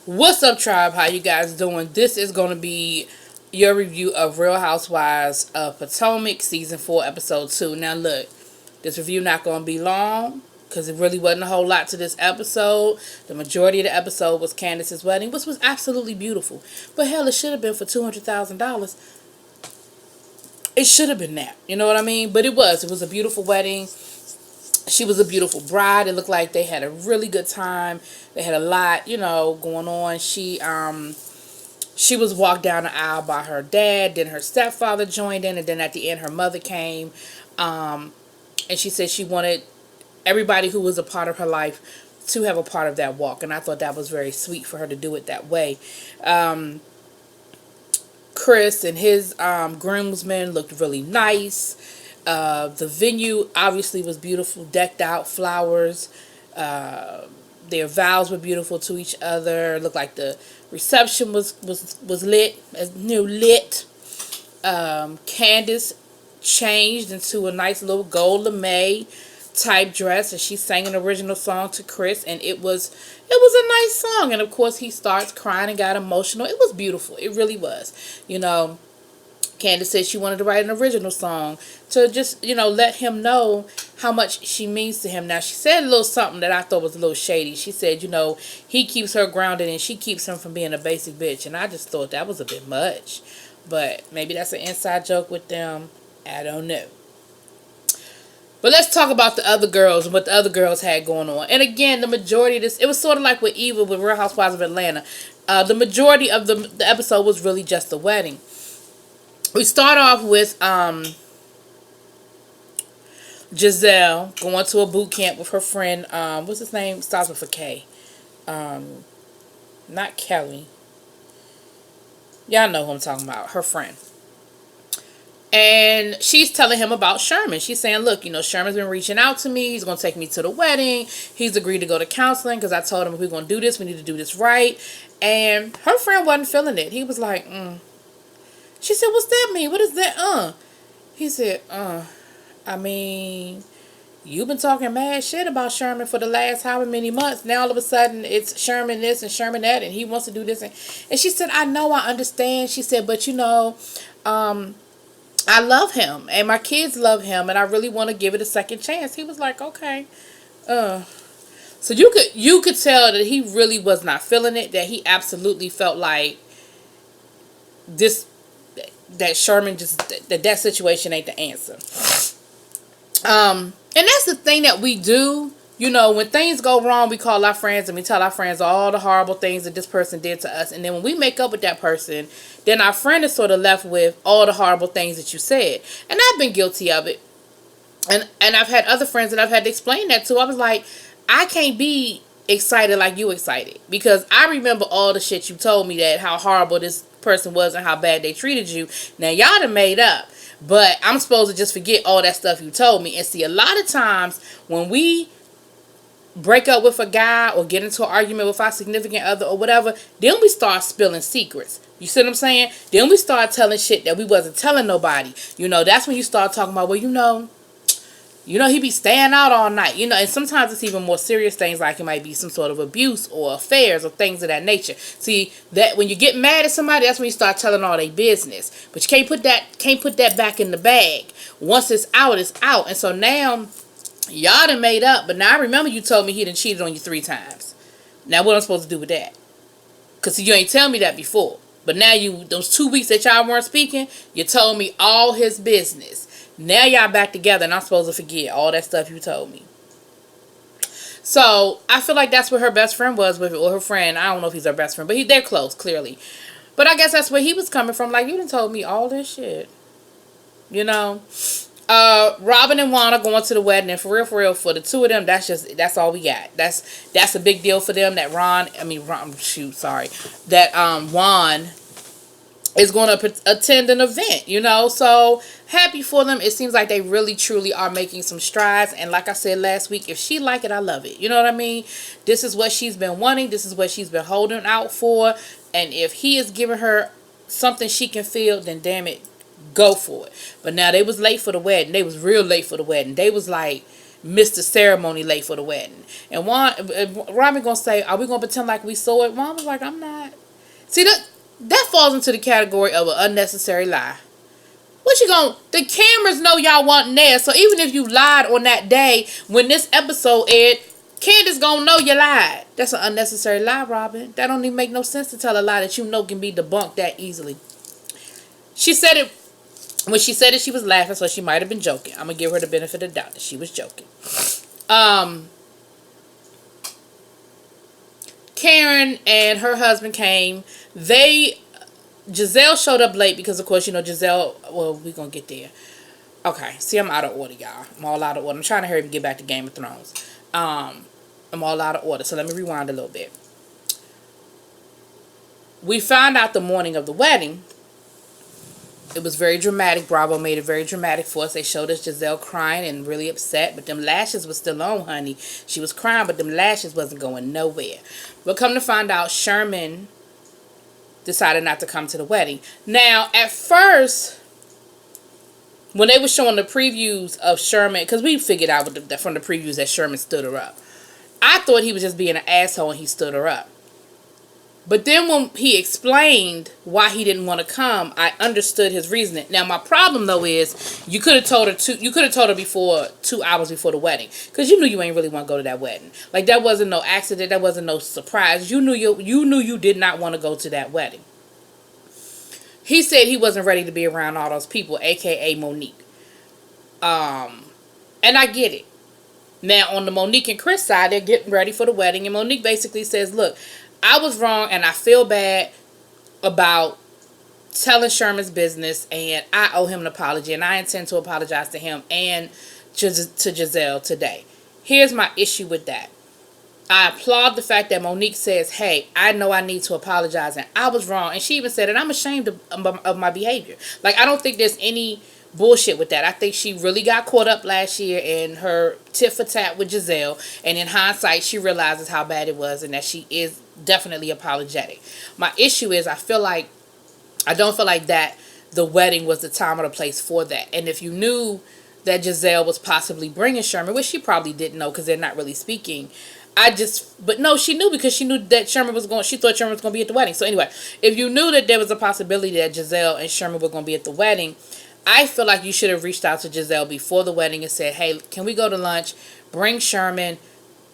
What's up, tribe? How you guys doing? This is going to be your review of Real Housewives of Potomac season 4 episode 2. Now look, this review not going to be long because it really wasn't a whole lot to this episode. The majority of the episode was Candace's wedding, which was absolutely beautiful. But hell, it should have been for $200,000. It should have been that. You know what I mean? But it was. It was a beautiful wedding. She was a beautiful bride. It looked like they had a really good time. They had a lot, going on. She was walked down the aisle by her dad. Then her stepfather joined in, and then at the end, her mother came. And she said she wanted everybody who was a part of her life to have a part of that walk. And I thought that was very sweet for her to do it that way. Chris and his groomsmen looked really nice. The venue obviously was beautiful, decked out, flowers. Their vows were beautiful to each other. It looked like the reception was lit, lit. Candace changed into a nice little gold lame type dress, and she sang an original song to Chris, and it was a nice song. And of course, he starts crying and got emotional. It was beautiful. It really was. Candace said she wanted to write an original song to just, let him know how much she means to him. Now, she said a little something that I thought was a little shady. She said, he keeps her grounded and she keeps him from being a basic bitch. And I just thought that was a bit much. But maybe that's an inside joke with them. I don't know. But let's talk about the other girls and what the other girls had going on. And again, the majority of this, it was sort of like with Eva with Real Housewives of Atlanta. The majority of the episode was really just the wedding. We start off with Giselle going to a boot camp with her friend. What's his name? Starts with a K. Not Kelly. Y'all know who I'm talking about. Her friend. And she's telling him about Sherman. She's saying, look, Sherman's been reaching out to me. He's going to take me to the wedding. He's agreed to go to counseling because I told him if we're going to do this, we need to do this right. And her friend wasn't feeling it. He was like, She said, what's that mean? What is that, He said, I mean, you've been talking mad shit about Sherman for the last however many months. Now all of a sudden it's Sherman this and Sherman that, and he wants to do this. And she said, I know, I understand. She said, but I love him and my kids love him and I really want to give it a second chance. He was like, okay. So you could tell that he really was not feeling it, that he absolutely felt like that Sherman that situation ain't the answer. And that's the thing that we do. When things go wrong, we call our friends and we tell our friends all the horrible things that this person did to us. And then when we make up with that person, then our friend is sort of left with all the horrible things that you said. And I've been guilty of it. And I've had other friends that I've had to explain that to. I was like, I can't be excited like you excited. Because I remember all the shit you told me, that how horrible this person was and how bad they treated you. Now, y'all done made up. But I'm supposed to just forget all that stuff you told me. And see, a lot of times when we break up with a guy or get into an argument with our significant other or whatever, then we start spilling secrets. You see what I'm saying? Then we start telling shit that we wasn't telling nobody. That's when you start talking about, well, he be staying out all night. And sometimes it's even more serious things, like it might be some sort of abuse or affairs or things of that nature. See, that when you get mad at somebody, that's when you start telling all their business. But you can't put that back in the bag. Once it's out, it's out. And so now y'all done made up, but now I remember you told me he done cheated on you 3 times. Now what am I supposed to do with that? Because you ain't tell me that before. But now those 2 weeks that y'all weren't speaking, you told me all his business. Now y'all back together and I'm supposed to forget all that stuff you told me. So I feel like that's where her best friend was with it, or her friend. I don't know if he's her best friend, but they're close, clearly. But I guess that's where he was coming from. Like, you done told me all this shit. Robin and Juan are going to the wedding, and for real, for the two of them, that's all we got. That's a big deal for them. That Juan is going to attend an event. So happy for them. It seems like they really truly are making some strides. And like I said last week, if she like it, I love it. You know what I mean? This is what she's been wanting. This is what she's been holding out for. And if he is giving her something she can feel, then damn it, go for it. But now they was late for the wedding. They was real late for the wedding. They was like missed the ceremony late for the wedding. And Robin gonna say, are we gonna pretend like we saw it? Mom was like, I'm not. See, that falls into the category of an unnecessary lie. What you gonna? The cameras know y'all wasn't there, so even if you lied on that day when this episode aired, Candace gonna know you lied. That's an unnecessary lie, Robin. That don't even make no sense to tell a lie that you know can be debunked that easily. She said it. When she said it, she was laughing, so she might have been joking. I'm gonna give her the benefit of the doubt that she was joking. Karen and her husband came. Giselle showed up late because, of course, Giselle. Well, we're gonna get there. Okay, see, I'm out of order, y'all. I'm all out of order. I'm trying to hurry up and get back to Game of Thrones. I'm all out of order, so let me rewind a little bit. We found out the morning of the wedding. It was very dramatic. Bravo made it very dramatic for us. They showed us Giselle crying and really upset, but them lashes was still on, honey. She was crying, but them lashes wasn't going nowhere. But come to find out, Sherman decided not to come to the wedding. Now, at first, when they were showing the previews of Sherman, because we figured out from the previews that Sherman stood her up. I thought he was just being an asshole and he stood her up. But then when he explained why he didn't want to come, I understood his reasoning. Now my problem though is you could have told her before 2 hours before the wedding, because you knew you ain't really want to go to that wedding. Like that wasn't no accident, that wasn't no surprise. You knew you did not want to go to that wedding. He said he wasn't ready to be around all those people, aka Monique. And I get it. Now on the Monique and Chris side, they're getting ready for the wedding, and Monique basically says, "Look, I was wrong and I feel bad about telling Sherman's business, and I owe him an apology, and I intend to apologize to him and to Giselle today. Here's my issue with that. I applaud the fact that Monique says, hey, I know I need to apologize and I was wrong. And she even said, and I'm ashamed of my behavior. Like, I don't think there's any bullshit with that. I think she really got caught up last year in her tit for tat with Giselle. And in hindsight, she realizes how bad it was and that she is definitely apologetic. My issue is I don't feel like that the wedding was the time or the place for that. And if you knew that Giselle was possibly bringing Sherman, which she probably didn't know because they're not really speaking, but no, she knew because she knew that she thought Sherman was going to be at the wedding. So anyway, if you knew that there was a possibility that Giselle and Sherman were going to be at the wedding, I feel like you should have reached out to Giselle before the wedding and said, hey, can we go to lunch, bring Sherman,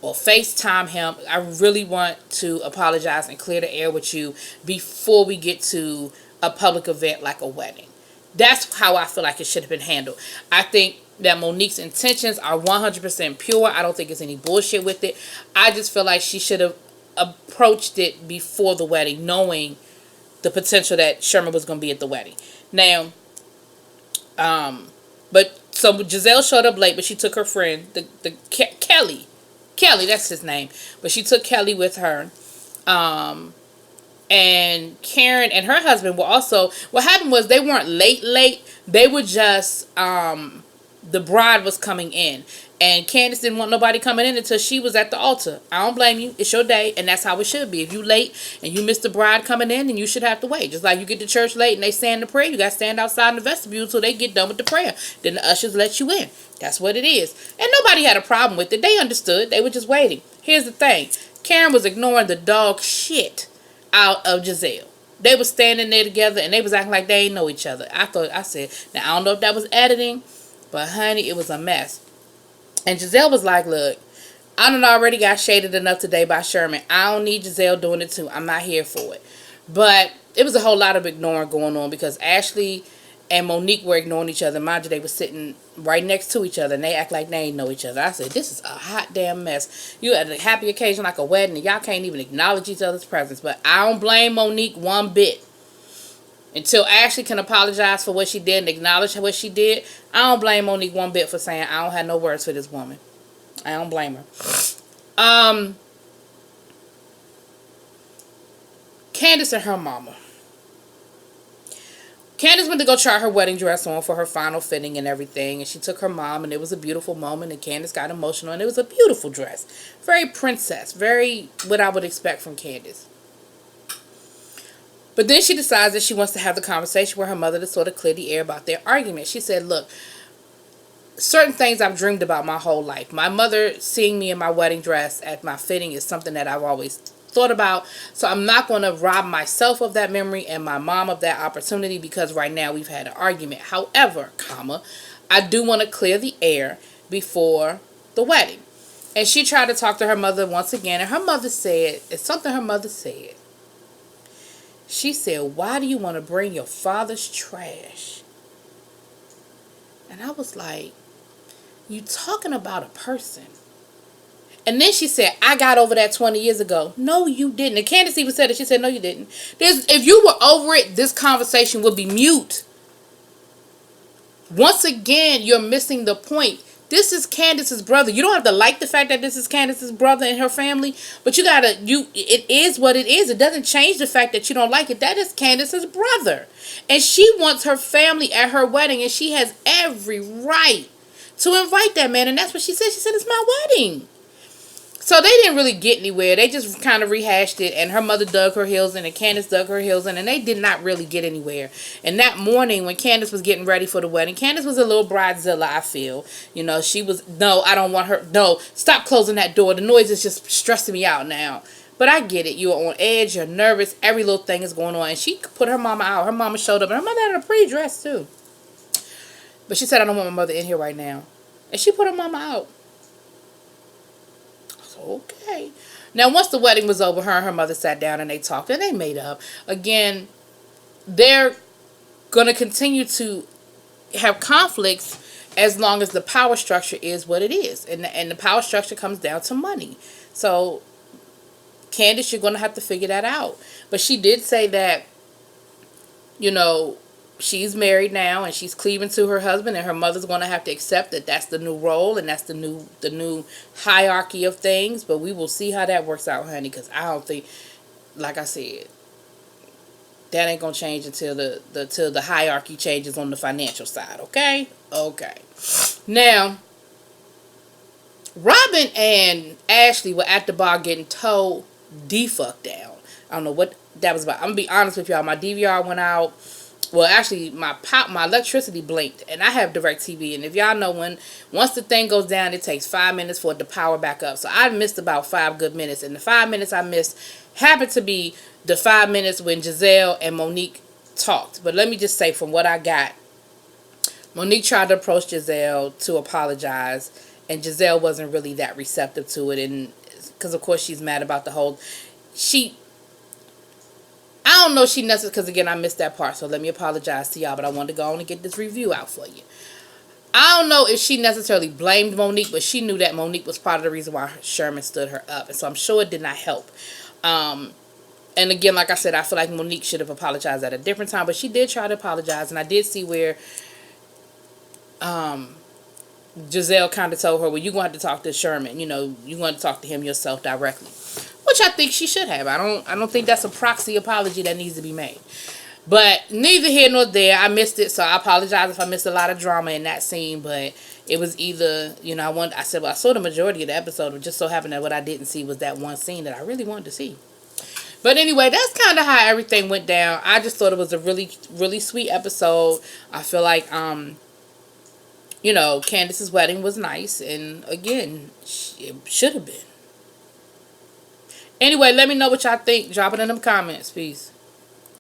or FaceTime him. I really want to apologize and clear the air with you before we get to a public event like a wedding. That's how I feel like it should have been handled. I think that Monique's intentions are 100% pure. I don't think there's any bullshit with it. I just feel like she should have approached it before the wedding, knowing the potential that Sherman was going to be at the wedding. Now, so Giselle showed up late, but she took her friend, Kelly, that's his name. But she took Kelly with her. And Karen and her husband were also, what happened was they weren't late. They were just, the bride was coming in. And Candace didn't want nobody coming in until she was at the altar. I don't blame you. It's your day, and that's how it should be. If you late and you miss the bride coming in, then you should have to wait. Just like you get to church late and they stand the prayer, you got to stand outside in the vestibule till they get done with the prayer. Then the ushers let you in. That's what it is. And nobody had a problem with it. They understood. They were just waiting. Here's the thing. Karen was ignoring the dog shit out of Giselle. They were standing there together and they was acting like they didn't know each other. I said, now I don't know if that was editing, but honey, it was a mess. And Giselle was like, look, I done already got shaded enough today by Sherman. I don't need Giselle doing it too. I'm not here for it. But it was a whole lot of ignoring going on because Ashley and Monique were ignoring each other. Mind you, they were sitting right next to each other and they act like they ain't know each other. I said, this is a hot damn mess. You had a happy occasion like a wedding and y'all can't even acknowledge each other's presence. But I don't blame Monique one bit. Until Ashley can apologize for what she did and acknowledge what she did, I don't blame Monique one bit for saying, I don't have no words for this woman. I don't blame her. Candace and her mama. Candace went to go try her wedding dress on for her final fitting and everything. And she took her mom and it was a beautiful moment. And Candace got emotional and it was a beautiful dress. Very princess. Very what I would expect from Candace. But then she decides that she wants to have the conversation with her mother to sort of clear the air about their argument. She said, look, certain things I've dreamed about my whole life. My mother seeing me in my wedding dress at my fitting is something that I've always thought about. So I'm not going to rob myself of that memory and my mom of that opportunity because right now we've had an argument. However, I do want to clear the air before the wedding. And she tried to talk to her mother once again, and her mother said, it's something her mother said. She said, why do you want to bring your father's trash? And I was like, you talking about a person. And then she said, I got over that 20 years ago. No, you didn't. And Candace even said it. She said, no, you didn't. If you were over it, this conversation would be mute. Once again, you're missing the point. This is Candace's brother. You don't have to like the fact that this is Candace's brother and her family, but it is what it is. It doesn't change the fact that you don't like it. That is Candace's brother. And she wants her family at her wedding, and she has every right to invite that man. And that's what she said. She said, it's my wedding. So they didn't really get anywhere. They just kind of rehashed it, and her mother dug her heels in, and Candace dug her heels in, and they did not really get anywhere. And that morning when Candace was getting ready for the wedding, Candace was a little bridezilla, I feel. You know, she was, no, I don't want her, no, stop closing that door. The noise is just stressing me out now. But I get it. You're on edge, you're nervous, every little thing is going on. And she put her mama out. Her mama showed up, and her mother had a pretty dress too. But she said, I don't want my mother in here right now. And she put her mama out. Okay. Now, once the wedding was over, her and her mother sat down and they talked and they made up. Again, they're going to continue to have conflicts as long as the power structure is what it is. And the power structure comes down to money. So, Candace, you're going to have to figure that out. But she did say that, you know, she's married now and she's cleaving to her husband, and her mother's going to have to accept that that's the new role and that's the new hierarchy of things. But we will see how that works out, honey, because I don't think, like I said, that ain't going to change until the hierarchy changes on the financial side, okay? Okay. Now, Robin and Ashley were at the bar getting told fuck down. I don't know what that was about. I'm going to be honest with y'all. My DVR went out. Well, actually, my electricity blinked, and I have DirecTV, and if y'all know, once the thing goes down, it takes 5 minutes for it to power back up. So I missed about 5 good minutes, and the 5 minutes I missed happened to be the 5 minutes when Giselle and Monique talked. But let me just say, from what I got, Monique tried to approach Giselle to apologize, and Giselle wasn't really that receptive to it, and because of course she's mad about the whole I don't know she necessarily, because again, I missed that part, so let me apologize to y'all, but I wanted to go on and get this review out for you. I don't know if she necessarily blamed Monique, but she knew that Monique was part of the reason why Sherman stood her up, and so I'm sure it did not help. And again, like I said, I feel like Monique should have apologized at a different time, but she did try to apologize, and I did see where Giselle kind of told her, well, you're going to have to talk to Sherman, you know, you're going to talk to him yourself directly. Which I think she should have. I don't think that's a proxy apology that needs to be made. But neither here nor there. I missed it, so I apologize if I missed a lot of drama in that scene. But it was either, you know, I saw the majority of the episode. It just so happened that what I didn't see was that one scene that I really wanted to see. But anyway, that's kind of how everything went down. I just thought it was a really, really sweet episode. I feel like, you know, Candace's wedding was nice. And again, it should have been. Anyway, let me know what y'all think. Drop it in them comments. Peace.